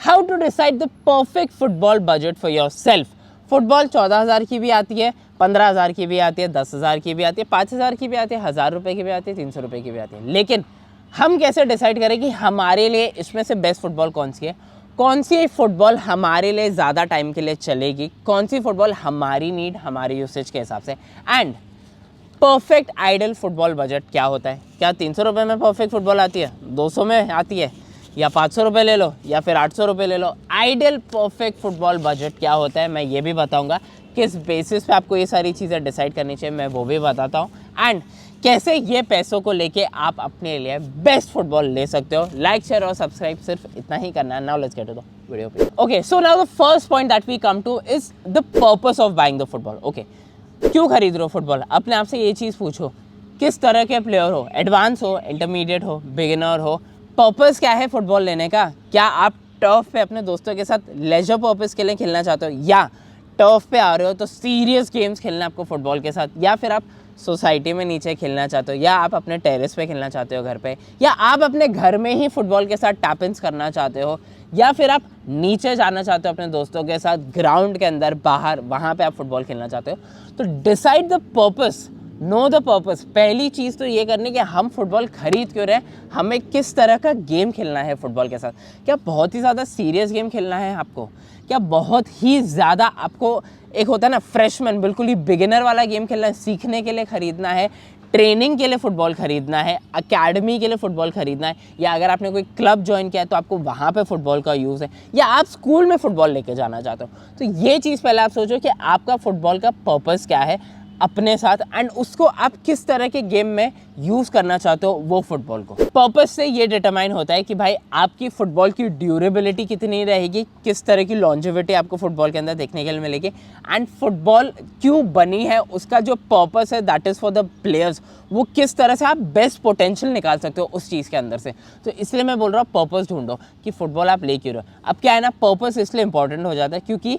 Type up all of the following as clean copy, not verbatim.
How to decide the perfect football budget for yourself. Football 14,000 की भी आती है, 15,000 की भी आती है, 10,000 की भी आती है, 5,000 की भी आती है, 1,000 रुपये की भी आती है, 300 रुपये की भी आती है। लेकिन हम कैसे डिसाइड करें कि हमारे लिए इसमें से बेस्ट फुटबॉल कौन सी है, कौन सी फुटबॉल हमारे लिए ज़्यादा टाइम के लिए चलेगी, कौन सी फुटबॉल हमारी नीड, हमारी यूसेज के हिसाब से। And perfect ideal football budget क्या होता है। क्या 300 रुपये में परफेक्ट फुटबॉल आती है, 200 में आती है, या 500 रुपये ले लो, या फिर 800 रुपये ले लो। आइडल परफेक्ट फुटबॉल बजट क्या होता है मैं ये भी बताऊंगा, किस बेसिस पे आपको ये सारी चीज़ें डिसाइड करनी चाहिए मैं वो भी बताता हूँ, एंड कैसे ये पैसों को लेके आप अपने लिए बेस्ट फुटबॉल ले सकते हो। लाइक, शेयर और सब्सक्राइब सिर्फ इतना ही करना है। Now let's get to the video. Okay, so now the first point that we come to is the purpose of buying the football. Okay, क्यों खरीद रहे हो फुटबॉल? अपने आप से ये चीज़ पूछो, किस तरह के प्लेयर हो, एडवांस हो, इंटरमीडिएट हो, बिगिनर हो, पर्पस क्या है फुटबॉल लेने का? क्या आप टर्फ पे अपने दोस्तों के साथ लेजर पर्पस के लिए खेलना चाहते हो, या टर्फ पे आ रहे हो तो सीरियस गेम्स खेलना आपको फुटबॉल के साथ, या फिर आप सोसाइटी में नीचे खेलना चाहते हो, या आप अपने टेरेस पे खेलना चाहते हो घर पे, या आप अपने घर में ही फुटबॉल के साथ टैपिंग्स करना चाहते हो, या फिर आप नीचे जाना चाहते हो अपने दोस्तों के साथ ग्राउंड के अंदर बाहर, वहाँ पे आप फुटबॉल खेलना चाहते हो। तो decide the purpose, know the purpose. पहली चीज़ तो ये करनी कि हम फुटबॉल खरीद क्यों रहे हैं, हमें किस तरह का गेम खेलना है फुटबॉल के साथ। क्या बहुत ही ज़्यादा सीरियस गेम खेलना है आपको? क्या बहुत ही ज़्यादा आपको, एक होता है ना फ्रेशमैन, बिल्कुल ही बिगिनर वाला गेम खेलना है, सीखने के लिए ख़रीदना है, ट्रेनिंग के लिए फ़ुटबॉल ख़रीदना है, एकेडमी के लिए फ़ुटबॉल ख़रीदना है, या अगर आपने कोई क्लब ज्वाइन किया है तो आपको वहाँ पे फ़ुटबॉल का यूज़ है, या आप स्कूल में फ़ुटबॉल लेके जाना चाहते हो। तो ये चीज़ पहले आप सोचो कि आपका फ़ुटबॉल का पर्पस क्या है अपने साथ, एंड उसको आप किस तरह के गेम में यूज़ करना चाहते हो वो फुटबॉल को। पर्पस से ये डिटरमाइन होता है कि भाई आपकी फुटबॉल की ड्यूरेबिलिटी कितनी रहेगी, किस तरह की लॉन्जेविटी आपको फुटबॉल के अंदर देखने के लिए मिलेगी, एंड फुटबॉल क्यों बनी है, उसका जो पर्पस है that is for the players, वो किस तरह से आप बेस्ट पोटेंशियल निकाल सकते हो उस चीज़ के अंदर से। तो इसलिए मैं बोल रहा हूँ पर्पस ढूंढो कि फुटबॉल आप ले क्यों रहे हो। अब क्या है ना, पर्पस इसलिए इंपॉर्टेंट हो जाता है क्योंकि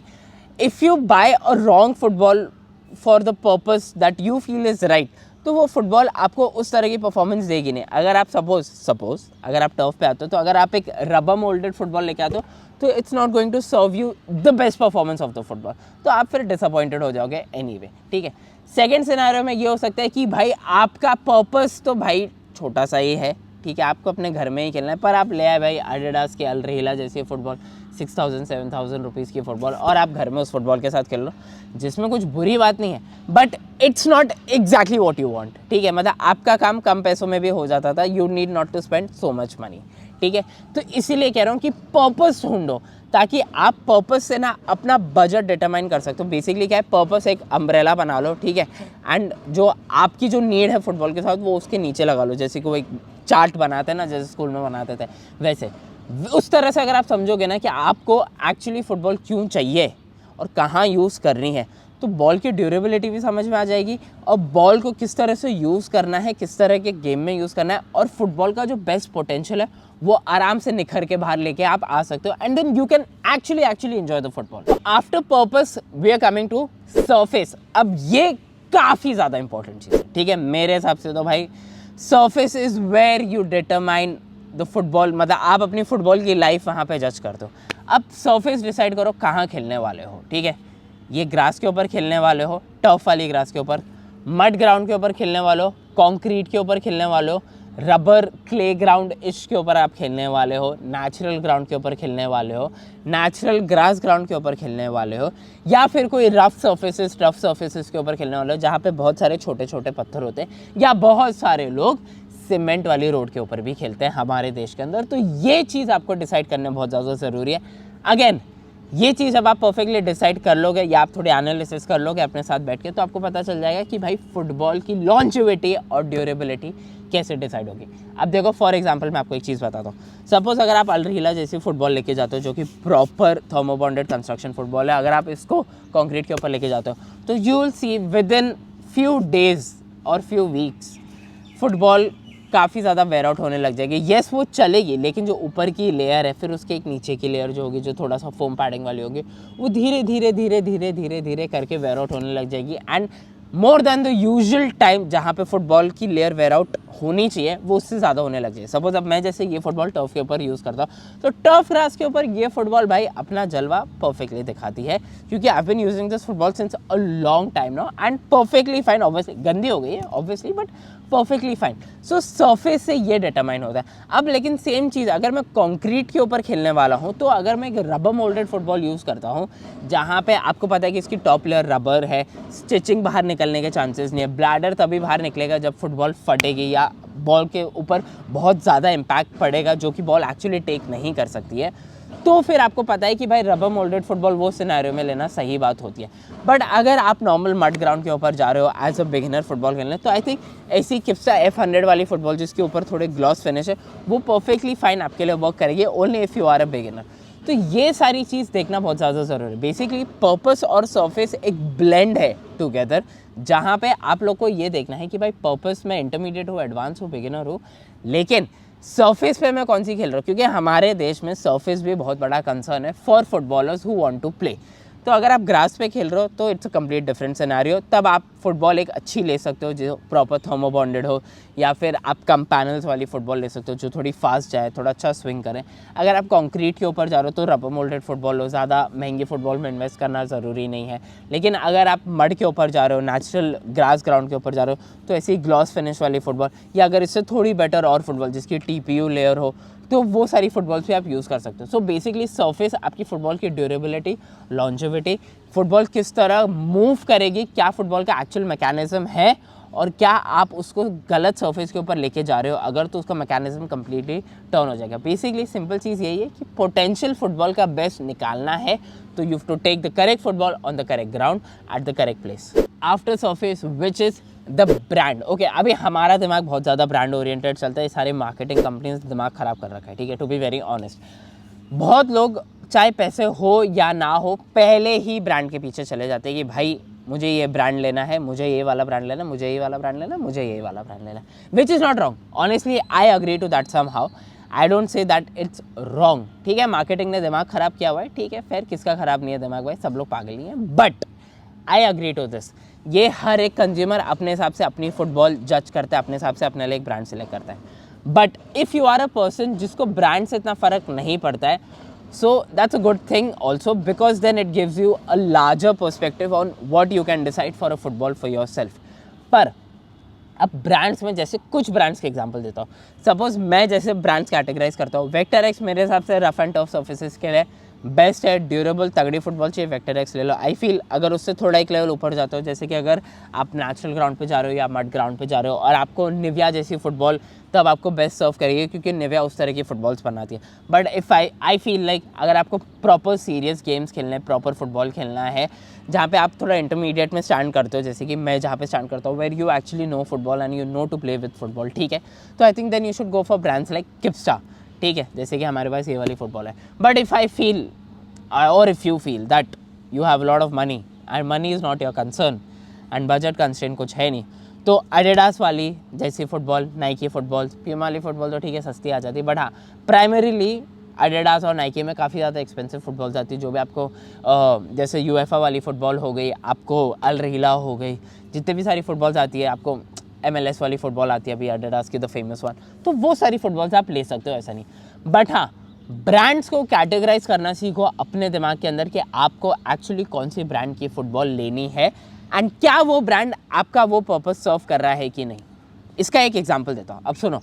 if you buy a wrong football for the purpose that you feel is right, तो वो फुटबॉल आपको उस तरह की परफॉर्मेंस देगी नहीं। अगर आप सपोज अगर आप टर्फ पे आते हो, तो अगर आप एक रबर मोल्डेड फुटबॉल लेके आते हो तो it's not going to serve you the best performance of the football, तो आप फिर डिसअपॉइंटेड हो जाओगे एनीवे। ठीक है, सेकेंड सिनेरियो में ये हो सकता है कि भाई आपका पर्पस तो भाई छोटा सा ही है, ठीक है, आपको अपने घर में ही खेलना है, पर आप ले आए भाई एडिडास की अल रहीला जैसी फुटबॉल, 6,000-7,000 रुपीज़ की फुटबॉल, और आप घर में उस फुटबॉल के साथ खेल लो, जिसमें कुछ बुरी बात नहीं है, but it's not exactly what you want. ठीक है, मतलब आपका काम कम पैसों में भी हो जाता था, you need not to spend so much money. ठीक है, तो इसीलिए कह रहा हूँ कि पर्पस ढूंढो, ताकि आप पर्पस से ना अपना बजट डिटरमाइन कर सकते हो। बेसिकली क्या है, पर्पस एक अम्ब्रेला बना लो, ठीक है, एंड जो आपकी जो नीड है फुटबॉल के साथ वो उसके नीचे लगा लो, जैसे कोई चार्ट बनाते हैं ना, जैसे स्कूल में बनाते थे वैसे। उस तरह से अगर आप समझोगे ना कि आपको एक्चुअली फ़ुटबॉल क्यों चाहिए और कहाँ यूज़ करनी है, तो बॉल की ड्यूरेबिलिटी भी समझ में आ जाएगी, और बॉल को किस तरह से यूज़ करना है, किस तरह के गेम में यूज़ करना है, और फुटबॉल का जो बेस्ट पोटेंशियल है वो आराम से निखर के बाहर लेके आप आ सकते हो, and then you can actually enjoy the football. After purpose we are coming to surface. अब ये काफ़ी ज़्यादा इंपॉर्टेंट चीज़ है, ठीक है, मेरे हिसाब से तो भाई surface is where you determine the football, मतलब आप अपनी फुटबॉल की लाइफ वहाँ पे जज करते हो। अब सरफेस डिसाइड करो कहाँ खेलने वाले हो, ठीक है, ये ग्रास के ऊपर खेलने वाले हो, टर्फ वाली ग्रास के ऊपर, मड ग्राउंड के ऊपर खेलने वाले हो, कंक्रीट के ऊपर खेलने वाले हो, रबर क्ले ग्राउंड इश के ऊपर आप खेलने वाले हो, नेचुरल ग्राउंड के ऊपर खेलने वाले हो, नेचुरल ग्रास ग्राउंड के ऊपर खेलने वाले हो, या फिर कोई रफ सर्फेसिस के ऊपर खेलने वाले हो जहाँ पे बहुत सारे छोटे छोटे पत्थर होते हैं, या बहुत सारे लोग सीमेंट वाली रोड के ऊपर भी खेलते हैं हमारे देश के अंदर। तो ये चीज़ आपको डिसाइड करना बहुत ज़्यादा ज़रूरी है। अगेन ये चीज़ अब आप परफेक्टली डिसाइड कर लोगे, या आप थोड़ी एनालिसिस कर लोगे अपने साथ बैठ के, तो आपको पता चल जाएगा कि भाई फुटबॉल की लॉन्जेविटी और ड्यूरेबिलिटी कैसे डिसाइड होगी। अब देखो फॉर एग्जांपल मैं आपको एक चीज़ बताता हूँ। सपोज अगर आप अल रहीला जैसी फुटबॉल लेके जाते हो जो कि प्रॉपर थर्मोबॉन्डेड कंस्ट्रक्शन फुटबॉल है, अगर आप इसको कंक्रीट के ऊपर लेके जाते हो तो you will see with in few days और फ्यू वीक्स फुटबॉल काफ़ी ज़्यादा वेयर आउट होने लग जाएगी। येस वो चलेगी, लेकिन जो ऊपर की लेयर है, फिर उसके एक नीचे की लेयर जो होगी, जो थोड़ा सा फोम पैडिंग वाली होगी, वो धीरे धीरे करके वेयर आउट होने लग जाएगी, and more than the usual time जहाँ पे फुटबॉल की लेयर वेयर आउट होनी चाहिए वो उससे ज़्यादा होने लग जाए। सपोज अब मैं जैसे ये फुटबॉल टर्फ के ऊपर यूज़ करता हूँ, तो टर्फ ग्रास के ऊपर ये फुटबॉल भाई अपना जलवा परफेक्टली दिखाती है, क्योंकि I have been using this football since a long time now and perfectly fine. Obviously गंदी हो गई है obviously, but perfectly fine. So surface से ये डिटरमाइन होता है। अब लेकिन सेम चीज़ अगर मैं कंक्रीट के ऊपर खेलने वाला हूँ, तो अगर मैं एक रबर मोल्डेड फुटबॉल यूज़ करता हूँ जहाँ पे आपको पता है कि इसकी टॉप लेयर रबर है, स्टिचिंग बाहर निकलने के चांसेस नहीं है, ब्लैडर तभी बाहर निकलेगा जब फुटबॉल फटेगी या बॉल के ऊपर बहुत ज़्यादा इम्पैक्ट पड़ेगा जो कि बॉल एक्चुअली टेक नहीं कर सकती है, तो फिर आपको पता है कि भाई रबर मोल्डेड फुटबॉल वो सिनेरियो में लेना सही बात होती है। बट अगर आप नॉर्मल मड ग्राउंड के ऊपर जा रहे हो एज अ बिगिनर फुटबॉल खेलने, तो आई थिंक ऐसी किप्सा F100 वाली फुटबॉल जिसके ऊपर थोड़े ग्लॉस फिनिश है वो परफेक्टली फाइन आपके लिए वर्क करेगी, only if you are a beginner. तो ये सारी चीज़ देखना बहुत ज़्यादा ज़रूरी है। बेसिकली पर्पस और सरफेस एक ब्लेंड है टुगेदर, जहाँ पे आप लोग को ये देखना है कि भाई पर्पस में इंटरमीडिएट हो, एडवांस हो, बिगिनर हो, लेकिन सरफेस पे मैं कौन सी खेल रहा हूँ, क्योंकि हमारे देश में सरफेस भी बहुत बड़ा कंसर्न है for footballers who want to play. तो अगर आप ग्रास पे खेल रहे हो तो it's a complete different scenario, तब आप फुटबॉल एक अच्छी ले सकते हो जो प्रॉपर थर्मो बॉन्डेड हो, या फिर आप कम पैनल्स वाली फुटबॉल ले सकते हो जो थोड़ी फास्ट जाए, थोड़ा अच्छा स्विंग करें। अगर आप कंक्रीट के ऊपर जा रहे हो तो रबर मोल्डेड फुटबॉल हो, ज़्यादा महंगी फुटबॉल में इन्वेस्ट करना ज़रूरी नहीं है। लेकिन अगर आप मड के ऊपर जा रहे हो, नेचुरल ग्रास ग्राउंड के ऊपर जा रहे हो, तो ऐसी ग्लॉस फिनिश वाली फुटबॉल, या अगर इससे थोड़ी बेटर और फुटबॉल जिसकी TPU लेयर हो, तो वो सारी फुटबॉल्स भी आप यूज़ कर सकते हो। सो बेसिकली सरफेस आपकी फुटबॉल की ड्यूरेबिलिटी, लॉन्जेविटी, फुटबॉल किस तरह मूव करेगी, क्या फुटबॉल का एक्चुअल मैकेनिज्म है, और क्या आप उसको गलत सरफेस के ऊपर लेके जा रहे हो अगर, तो उसका मैकेनिज्म कम्प्लीटली टर्न हो जाएगा। बेसिकली सिंपल चीज़ यही है कि पोटेंशियल फुटबॉल का बेस्ट निकालना है तो you have to take the correct football on the correct ground at the correct place. After surface which is the brand. Okay, अभी हमारा दिमाग बहुत ज़्यादा ब्रांड ओरिएंटेड चलता है, सारे मार्केटिंग कंपनीज दिमाग ख़राब कर रखा है, ठीक है, टू बी वेरी ऑनेस्ट। बहुत लोग चाहे पैसे हो या ना हो पहले ही ब्रांड के पीछे चले जाते हैं कि भाई मुझे ये ब्रांड लेना है, मुझे ये वाला ब्रांड लेना है, मुझे ये वाला ब्रांड लेना है, मुझे ये वाला ब्रांड लेना है, which is not wrong. Honestly I agree to that somehow, I don't say that it's wrong, ठीक है। मार्केटिंग ने दिमाग ख़राब किया हुआ है, ठीक है, फिर किसका ख़राब नहीं है दिमाग भाई, सब लोग पागल ही हैं। But I agree to this, ये हर एक कंज्यूमर अपने हिसाब से अपनी फुटबॉल जज करता है, अपने हिसाब से अपने लिए एक ब्रांड सेलेक्ट करता है। But if you are a person जिसको ब्रांड से इतना फ़र्क नहीं पड़ता है, so that's a good thing also, because then it gives you a larger perspective on what you can decide for a football for yourself. पर अब brands में जैसे कुछ ब्रांड्स के एग्जांपल देता हूँ। सपोज मैं जैसे ब्रांड्स कैटेगराइज करता हूँ, वेक्टर एक्स मेरे हिसाब से रफ एंड टफ सर्फेसिस के लिए बेस्ट है, ड्यूरेबल तगड़ी फुटबॉल चाहिए, वेक्टर एक्स ले लो। आई फील अगर उससे थोड़ा एक लेवल ऊपर जाते हो, जैसे कि अगर आप नेचुरल ग्राउंड पे जा रहे हो या मड ग्राउंड पे जा रहे हो और आपको निविया जैसी फुटबॉल, तब आपको बेस्ट सर्व करेगी क्योंकि निविया उस तरह की फुटबॉल्स बनाती है। But if I feel like अगर आपको प्रॉपर सीरियस गेम्स खेलना है, प्रॉपर फुटबॉल खेलना है जहाँ पे आप थोड़ा इंटरमीडिएट में स्टैंड करते हो, जैसे कि मैं जहाँ पे स्टैंड करता हूँ, where you actually know football and you know to play with football, ठीक है, तो I think then you should go for brands like Kipsta, ठीक है, जैसे कि हमारे पास ये वाली फुटबॉल है। But if I feel or if you feel that you have a lot of money and money is not your concern and budget constraint कुछ है नहीं, तो एडिडास वाली जैसी फुटबॉल, नाइकी फुटबॉल, प्यूमा वाली फुटबॉल तो ठीक है सस्ती आ जाती है, बट हाँ प्राइमरीली एडिडास और नाइकी में काफ़ी ज़्यादा एक्सपेंसिव फुटबॉल्स आती है, जो भी आपको जैसे यूएफए वाली फुटबॉल हो गई, आपको अल रहीला हो गई, जितने भी सारी फुटबॉल्स आती है, आपको MLS वाली फुटबॉल आती है अभी एडिडास की द फेमस वन, तो वो सारी फुटबॉल्स आप ले सकते हो, ऐसा नहीं। बट हाँ, ब्रांड्स को कैटेगराइज करना सीखो अपने दिमाग के अंदर कि आपको एक्चुअली कौन सी ब्रांड की फुटबॉल लेनी है एंड क्या वो ब्रांड आपका वो पर्पस सर्व कर रहा है कि नहीं। इसका एक एग्जांपल देता हूँ। अब सुनो,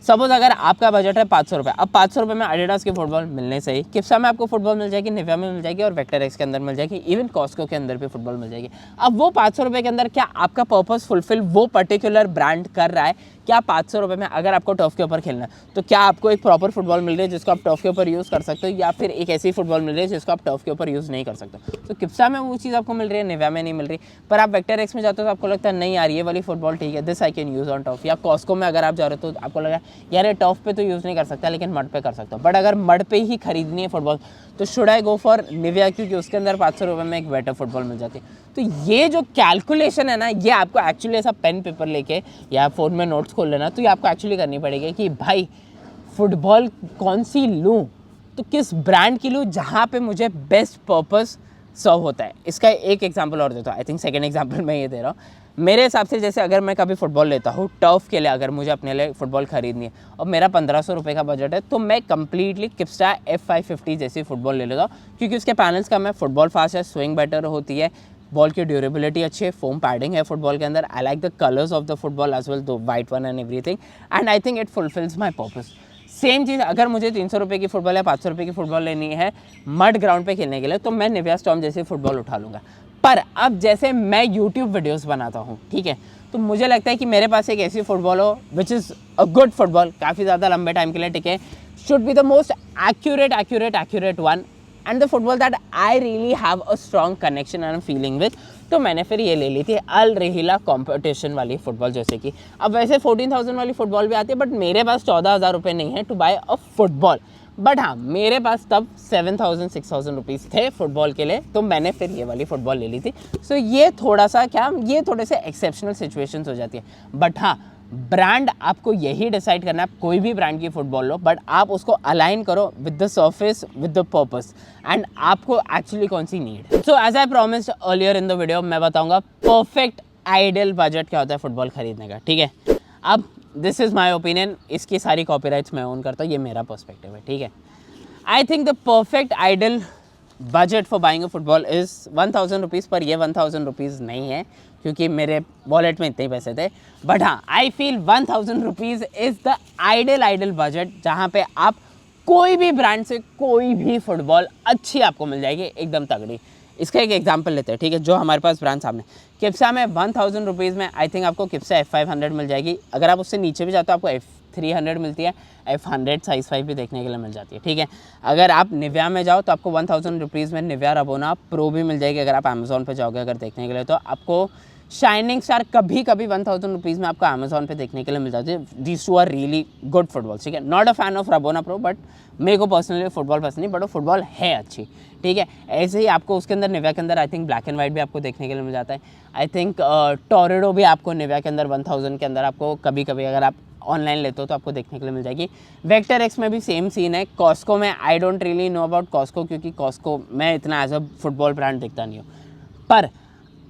सपोज अगर आपका बजट है 500 रुपये, अब 500 रुपये में एडिडास की फुटबॉल मिलने से ही किप्सा में आपको फुटबॉल मिल जाएगी, निविया में मिल जाएगी और वेक्टर एक्स के अंदर मिल जाएगी, इवन कॉस्को के अंदर भी फुटबॉल मिल जाएगी। अब वो 500 रुपये के अंदर क्या आपका पर्पस फुलफिल वो पर्टिकुलर ब्रांड कर रहा है? क्या 500 रुपये में अगर आपको टर्फ के ऊपर खेलना है तो क्या आपको एक प्रॉपर फुटबॉल मिल रही है जिसको आप टर्फ के ऊपर यूज़ कर सकते हो, या फिर एक ऐसी फुटबॉल मिल रही है जिसको आप टर्फ के ऊपर यूज़ नहीं कर सकते? तो किप्सा में वो चीज़ आपको मिल रही है, निविया में नहीं मिल रही। पर आप वेक्टर एक्स में जाते हो तो आपको लगता है नहीं यार ये वाली फुटबॉल ठीक है, this I can use on turf. या कॉस्को में अगर आप जा रहे हो तो आपको लगा यार ये टर्फ पे तो यूज़ नहीं कर सकता लेकिन मड पे कर सकता हूँ। बट अगर मड पे ही खरीदनी है फुटबॉल तो should I go for Nivea, क्योंकि उसके अंदर 500 रुपये में एक बेटर फुटबॉल मिल जाती है। तो ये जो कैलकुलेशन है ना, ये आपको एक्चुअली ऐसा पेन पेपर लेके या फ़ोन में नोट्स खोल लेना, तो ये आपको एक्चुअली करनी पड़ेगी कि भाई फुटबॉल कौन सी लूँ, तो किस ब्रांड की लूँ जहाँ पे मुझे बेस्ट पर्पस सर्व होता है। इसका एक एग्जांपल और देता हूँ, आई थिंक सेकंड एग्जांपल मैं ये दे रहा हूँ। मेरे हिसाब से जैसे अगर मैं कभी फुटबॉल लेता हूँ टर्फ के लिए, अगर मुझे अपने लिए फुटबॉल खरीदनी है और मेरा 1500 रुपये का बजट है, तो मैं कंप्लीटली किप्स्टा F550 जैसी फुटबॉल ले लेता हूँ, क्योंकि उसके पैनल्स कम है, फुटबॉल फास्ट है, स्विंग बेटर होती है, बॉल की ड्यूरेबिलिटी अच्छी है, फोम पैडिंग है फुटबॉल के अंदर। I like the colours of the football as well, the white one and everything, and I think it fulfils my purpose. Same चीज़ अगर मुझे 300 रुपये की फुटबॉल या 500 रुपये की फुटबॉल लेनी है मड ग्राउंड पे खेलने के लिए, तो मैं निविया स्टॉर्म जैसी फुटबॉल उठा लूँगा। पर अब जैसे मैं यूट्यूब वीडियोस बनाता हूँ, ठीक है, तो मुझे लगता है कि मेरे पास एक ऐसी फुटबॉल हो which is a good football, काफ़ी ज़्यादा लंबे टाइम के लिए टिके, should be the most accurate one, and the football that I really have a strong connection and feeling with. तो मैंने फिर ये ले ली थी अल रहीला कॉम्पिटिशन वाली फुटबॉल। जैसे कि अब वैसे 14,000 वाली फुटबॉल भी आती है, बट मेरे पास 14,000 रुपये नहीं है to buy a football. But हाँ, मेरे पास तब 7,000 6,000 रुपीज़ थे फुटबॉल के लिए, तो मैंने फिर ये वाली फुटबॉल ले ली थी। सो ये थोड़ा सा ये थोड़े से एक्सेप्शनल सिचुएशंस हो जाती है। बट हाँ, ब्रांड आपको यही डिसाइड करना है, आप कोई भी ब्रांड की फुटबॉल लो, बट आप उसको अलाइन करो with the surface, with the purpose, and आपको एक्चुअली कौन सी need. So as I promised earlier in the video, मैं बताऊंगा परफेक्ट आइडियल बजट क्या होता है फुटबॉल खरीदने का, ठीक है। अब दिस इज़ माई ओपिनियन, इसकी सारी कॉपीराइट्स मैं ओन करता हूँ, ये मेरा पर्सपेक्टिव है, ठीक है। I think the perfect ideal budget for buying a football is 1,000 rupees, पर ये 1,000 रुपीज़ नहीं है क्योंकि मेरे वॉलेट में इतने ही पैसे थे। बट हाँ, I feel 1,000 rupees is the ideal budget, जहाँ पे आप कोई भी ब्रांड से कोई भी फुटबॉल अच्छी आपको मिल जाएगी, एकदम तगड़ी। इसका एक एग्जांपल लेते हैं, ठीक है, जो हमारे पास ब्रांड सामने किप्सा में 1,000 रुपीज़ में आई थिंक आपको किप्सा F500 मिल जाएगी। अगर आप उससे नीचे भी जाते हो आपको F300 मिलती है, F100 साइज 5 भी देखने के लिए मिल जाती है, ठीक है। अगर आप निविया में जाओ तो आपको 1,000 रुपीज़ में निविया रबोना प्रो भी मिल जाएगी। अगर आप अमेज़ॉन पे जाओगे अगर देखने के लिए, तो आपको शाइनिंग स्टार कभी 1,000 रुपीज़ में आपको अमेज़ॉन पे देखने के लिए मिल जाती है। These two are really good football, ठीक है। Not a fan of Rabona Pro, but मेरे को पर्सनली फुटबॉल पसंद नहीं, बट वो फुटबॉल है अच्छी, ठीक है। ऐसे ही आपको उसके अंदर निविया के अंदर I think black and white भी आपको देखने के लिए मिल जाता है। आई थिंक टोरेडो भी आपको निविया के अंदर 1,000 के अंदर आपको कभी अगर आप ऑनलाइन लेते हो तो आपको देखने के लिए मिल जाएगी। वेक्टर एक्स में भी सेम सीन है। कॉस्को में I don't really know about Costco, क्योंकि कॉस्को मैं इतना एज अ फुटबॉल ब्रांड देखता नहीं हूँ। पर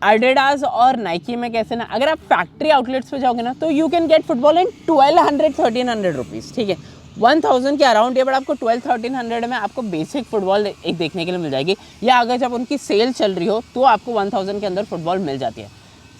एडिडास और नाइकी में कैसे ना, अगर आप फैक्ट्री आउटलेट्स पे जाओगे ना, तो you can get football in 1,200-1,300 rupees, ठीक है। 1,000 के अराउंड ये, बट आपको 1,200-1,300 में आपको बेसिक फुटबॉल एक देखने के लिए मिल जाएगी। या अगर जब उनकी सेल चल रही हो तो आपको 1,000 के अंदर फुटबॉल मिल जाती है।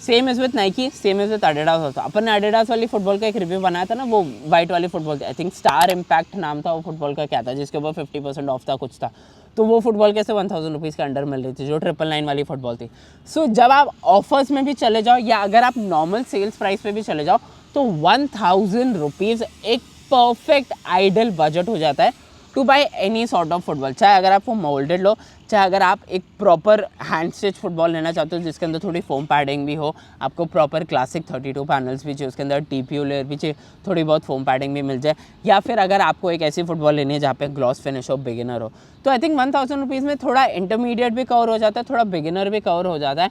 Same is with Nike, same is with Adidas होता है। अपन ने एडिडास वाली फुटबॉल का एक रिव्यू बनाया था ना, वो वाइट वाली फुटबॉल थी, आई थिंक स्टार इम्पैक्ट नाम था वो फुटबॉल का, क्या था जिसके ऊपर 50% ऑफ था कुछ था। तो वो फुटबॉल कैसे 1,000 रुपीज़ के अंडर मिल रही थी, जो 999 वाली फुटबॉल थी। सो जब आप ऑफर्स में भी चले जाओ या अगर आप नॉर्मल सेल्स प्राइस पे भी चले जाओ, तो 1,000 रुपीज़ एक परफेक्ट आइडियल बजट हो जाता है two by any sort of football. चाहे अगर आप वो मोल्डेड लो, चाहे अगर आप एक प्रॉपर हैंड स्टिच फुटबॉल लेना चाहते हो जिसके अंदर थोड़ी फोम पैडिंग भी हो, आपको प्रॉपर क्लासिक 32 पैनल्स भी चाहिए, उसके अंदर TPU लेयर भी चाहिए, थोड़ी बहुत फोम पैडिंग भी मिल जाए, या फिर अगर आपको एक ऐसी फुटबॉल लेनी है जहाँ पे ग्लॉस फिनिश हो, बिगिनर हो, तो आई थिंक 1,000 रुपीज़ में थोड़ा इंटरमीडिएट भी कवर हो जाता है, थोड़ा बिगिनर भी कवर हो जाता है,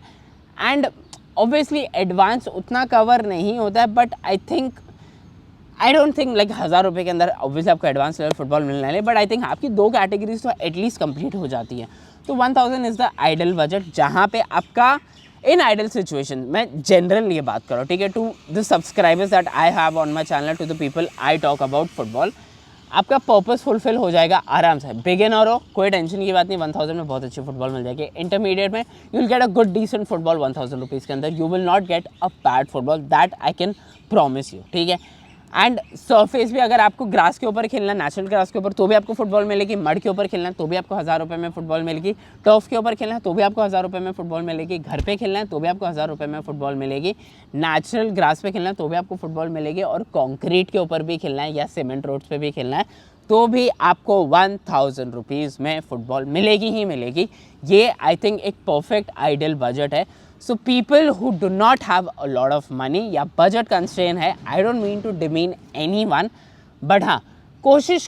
एंड ऑब्वियसली एडवांस उतना कवर नहीं होता है। But I don't think like 1,000 रुपये के अंदर ऑब्वियसली आपको एडवांस लेवल फुटबॉल मिलने वाले, बट आई थिंक आपकी 2 कैटेगरीज तो एटलीस्ट कंप्लीट हो जाती है। तो 1,000 इज़ द आइडियल बजट, जहाँ पे आपका इन आइडियल सिचुएशन, मैं जनरल ये बात करूँ, ठीक है, to the subscribers that I have on my channel, to the people I talk about football, आपका पर्पस फुलफिल हो जाएगा आराम से। बिगिनर हो कोई टेंशन की बात नहीं, 1,000 में बहुत अच्छी फुटबॉल मिल जाएगी। इंटरमीडिएट में you will get a good decent football 1,000 rupees के अंदर, you will not get a bad football, that I can promise you, ठीक है। एंड सरफेस भी अगर आपको ग्रास के ऊपर खेलना है, नेचुरल ग्रास के ऊपर, तो भी आपको फुटबॉल मिलेगी। मड के ऊपर खेलना है तो भी आपको 1,000 रुपये में फुटबॉल मिलेगी। टर्फ के ऊपर खेलना है तो भी आपको 1,000 रुपये में फुटबॉल मिलेगी। घर पे खेलना है तो भी आपको 1,000 रुपये में फुटबॉल मिलेगी। नेचुरल ग्रास पे खेलना है तो भी आपको फुटबॉल मिलेगी, और कॉन्क्रीट के ऊपर भी खेलना है या सीमेंट रोड्स पे भी खेलना है तो भी आपको 1,000 रुपीज़ में फुटबॉल मिलेगी ही मिलेगी। ये आई थिंक एक परफेक्ट आइडियल बजट है। So people who do not have a lot of money या बजट कंस्ट्रेन है, I don't mean to demean anyone, but हाँ, कोशिश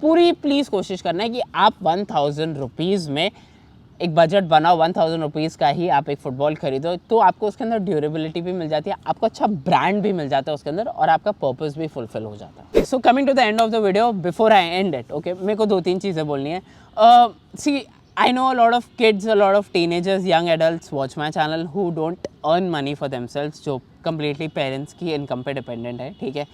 पूरी प्लीज़ कोशिश करना है कि आप 1,000 रुपीज़ में एक बजट बनाओ, 1,000 रुपीज़ का ही आप एक फ़ुटबॉल खरीदो, तो आपको उसके अंदर ड्यूरेबिलिटी भी मिल जाती है, आपको अच्छा ब्रांड भी मिल जाता है उसके अंदर, और आपका पर्पस भी फुलफिल हो जाता है। So coming to the end of the video, before I end it, okay, मेरे को 2-3 चीज़ें बोलनी है। सी I know a lot of kids, a lot of teenagers, young adults watch my channel who don't earn money for themselves, जो completely parents की income पे dependent है, ठीक है.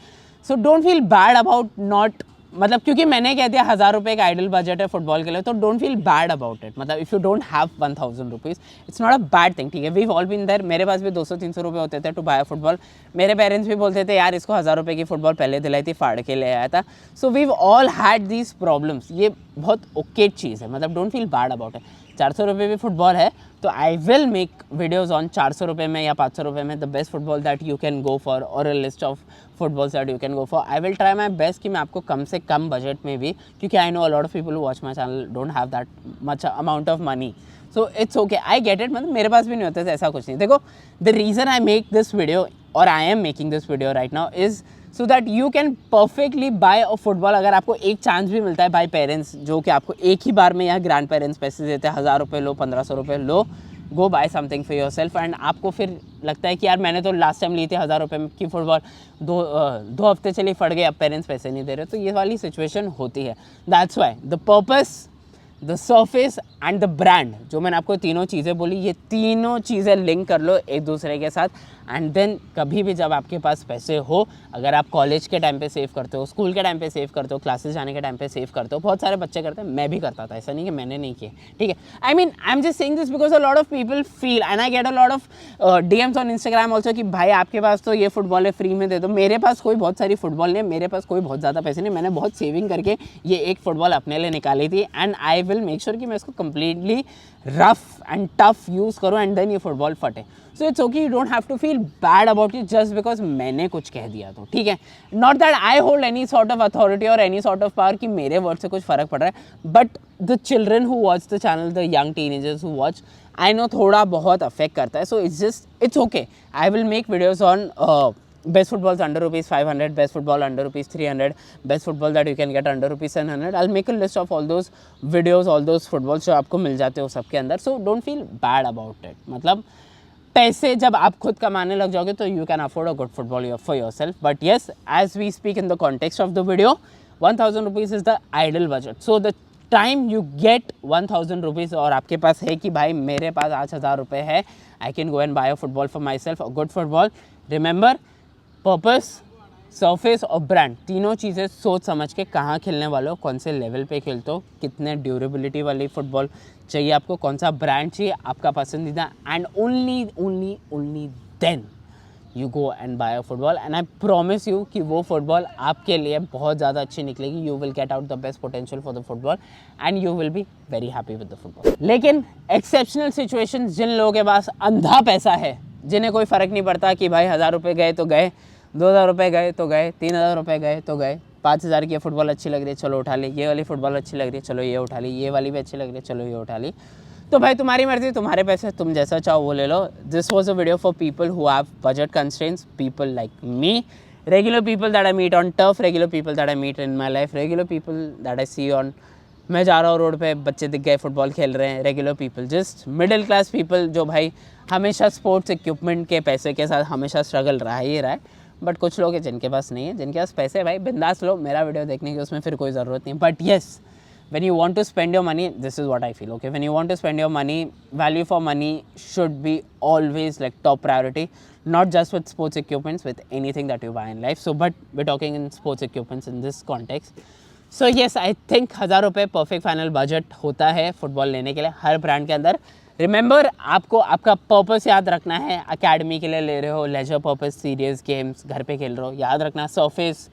So don't feel bad about not, मतलब क्योंकि मैंने कह दिया 1000 रुपये का आइडल बजट है फुटबॉल के लिए, तो don't feel bad about it. मतलब if you don't have 1000 rupees, it's not a bad thing, ठीक है. We all been there. मेरे पास भी 200-300 रुपये होते थे टू बाय फुटबॉल. मेरे पेरेंट्स भी बोलते थे यार इसको 1000 रुपये की फुटबॉल पहले दिलाई थी, फाड़ के ले आया था. So we all had these problems. ये बहुत ओके चीज़ है, मतलब don't feel bad about it. 400 रुपये भी फुटबॉल है तो I will make videos on 400 रुपये में या 500 रुपये में the best football that you can go for, और a list of footballs that you can go for. I will try my best कि मैं आपको कम से कम बजट में भी, क्योंकि I know a lot of people who watch my channel don't have that much amount of money. So it's okay, I get it. मतलब मेरे पास भी नहीं होते थे, ऐसा कुछ नहीं. देखो, the reason I make this video और I am making this video right now is so that you can perfectly buy a football. अगर आपको एक चांस भी मिलता है बाय पेरेंट्स, जो कि आपको एक ही बार में या ग्रैंड पेरेंट्स पैसे देते हैं, 1000 रुपये लो, 1500 रुपये लो, go buy something for yourself. And आपको फिर लगता है कि यार मैंने तो लास्ट टाइम ली थी 1000 रुपये की फुटबॉल, दो हफ्ते चली फट गए, अब पेरेंट्स पैसे नहीं दे रहे, तो ये वाली सिचुएशन होती है. That's why the purpose, the surface and the brand, जो मैंने आपको तीनों चीज़ें बोली, ये तीनों चीज़ें लिंक कर लो एक दूसरे के साथ. एंड देन कभी भी जब आपके पास पैसे हो, अगर आप कॉलेज के टाइम पे सेव करते हो, स्कूल के टाइम पे सेव करते हो, क्लासेस जाने के टाइम पे सेव करते हो, बहुत सारे बच्चे करते हैं, मैं भी करता था, ऐसा नहीं कि मैंने नहीं किए, ठीक है. I mean I am just saying this because a lot of people feel, and I get a lot of DMs on Instagram also कि भाई आपके पास तो ये फुटबॉल है, फ्री में दे दो. मेरे पास कोई बहुत सारी फुटबॉल नहीं है, मेरे पास कोई बहुत ज़्यादा पैसे नहीं, मैंने बहुत सेविंग करके ये एक फुटबॉल अपने लिए निकाली थी. And I will make sure कि मैं इसको completely rough and tough use करूँ एंड देन ये फुटबॉल फटे. So it's okay, you don't have to feel bad about it just because मैंने कुछ कह दिया तो, ठीक है. Not that I hold any sort of authority और एनी सॉर्ट ऑफ पावर कि मेरे वर्ड से कुछ फ़र्क पड़ रहा है, but the children who watch the channel, the young teenagers who watch, I know थोड़ा बहुत अफेक्ट करता है. सो it's okay. I will make videos on best footballs under ₹500, best football under ₹300, best football that you can get under ₹700. I'll make a list of all those videos, all those footballs जो आपको मिल जाते हो सबके अंदर. So don't feel bad about it. मतलब पैसे जब आप खुद कमाने लग जाओगे तो you can afford a good football for yourself. But yes, as we speak in the context of the video, 1000 rupees is the ideal budget. So the time you get 1000 rupees और आपके पास है कि भाई मेरे पास आज 1000 रुपये है, I can go and buy a football for myself, a good football. Remember, purpose, surface और ब्रांड, तीनों चीज़ें सोच समझ के कहाँ खेलने वाले हो, कौन से लेवल पे खेलते हो, कितने ड्यूरेबिलिटी वाली फुटबॉल चाहिए आपको, कौन सा ब्रांड चाहिए आपका पसंदीदा, and only then you go and buy a football. And I promise you कि वो फुटबॉल आपके लिए बहुत ज़्यादा अच्छी निकलेगी. You will get out the best potential for the football and you will be very happy with the football. लेकिन exceptional situation, जिन लोगों के पास अंधा पैसा है, जिन्हें कोई फ़र्क नहीं पड़ता कि भाई 1000 रुपये गए तो गए, 2000 रुपये गए तो गए, 3000 रुपये गए तो गए, 5000 की फुटबॉल अच्छी लग रही है, चलो उठा ली, ये वाली फुटबॉल अच्छी लग रही है, चलो ये उठा ली, ये वाली भी अच्छी लग रही है, चलो ये उठा ली. तो भाई तुम्हारी मर्जी, तुम्हारे पैसे, तुम जैसा चाहो वो ले लो. This was a video for people who have budget constraints, people like me, regular people that I meet on turf, regular people that I meet in my life, regular people that I see on, मैं जा रहा हूँ road पे, बच्चे दिख गए football खेल रहे हैं, regular people, just middle class people जो भाई हमेशा स्पोर्ट्स इक्विपमेंट के पैसे के साथ हमेशा स्ट्रगल रहा ही रहा है. बट कुछ लोग हैं जिनके पास नहीं है, जिनके पास पैसे भाई बिंदास लो, मेरा वीडियो देखने की उसमें फिर कोई ज़रूरत नहीं. But yes, when you want to spend your money, this is what I feel, okay, when you want to spend your money, value for money should be always like top priority, not just with sports equipments, with anything that you buy in life. So but we're talking in sports equipments in this context. So yes, I think 1000 रुपये perfect final budget होता है football लेने के लिए हर brand के अंदर. Remember, आपको आपका पर्पस याद रखना है. अकेडमी के लिए ले रहे हो, लेजर पर्पस, सीरियस गेम्स, घर पे खेल रहे हो, याद रखना surface,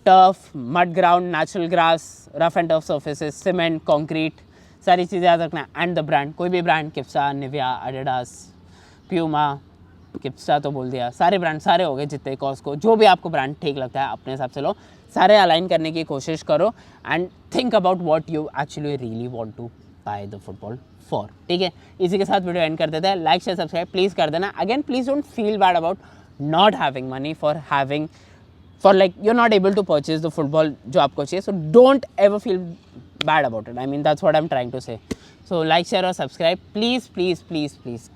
turf, mud ground, natural grass, rough and tough surfaces, cement, concrete, सारी चीज़ें याद रखना. एंड द ब्रांड, कोई भी ब्रांड, किप्सा, निविया, एडिडास, प्यूमा, किप्सा तो बोल दिया, सारे ब्रांड सारे हो गए जितने, कॉस्को, जो भी आपको ब्रांड ठीक लगता है अपने हिसाब से लो, सारे अलाइन करने की कोशिश करो. And think about what you actually really want to buy the football for. ठीक है, इसी के साथ वीडियो एंड कर देते हैं. लाइक शेयर सब्सक्राइब प्लीज़ कर देना. Again please don't feel bad about not having money for like you're not able to purchase the football जो आपको चाहिए. So don't ever feel bad about it. I mean that's what I'm trying to say. So like, share और subscribe please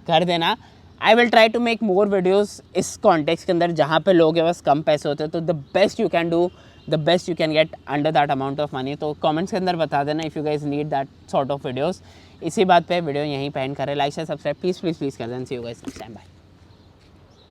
कर देना. I will try to make more videos इस context के अंदर जहाँ पे लोगों के पास कम पैसे होते हैं. तो the best you can do the best you can get under that amount of money. तो कमेंट्स के अंदर बता देना if you guys need that sort of videos. इसी बात पे वीडियो यहीं पे एंड करें। लाइक शेयर सब्सक्राइब प्लीज़ कर देना। See you guys next time, bye.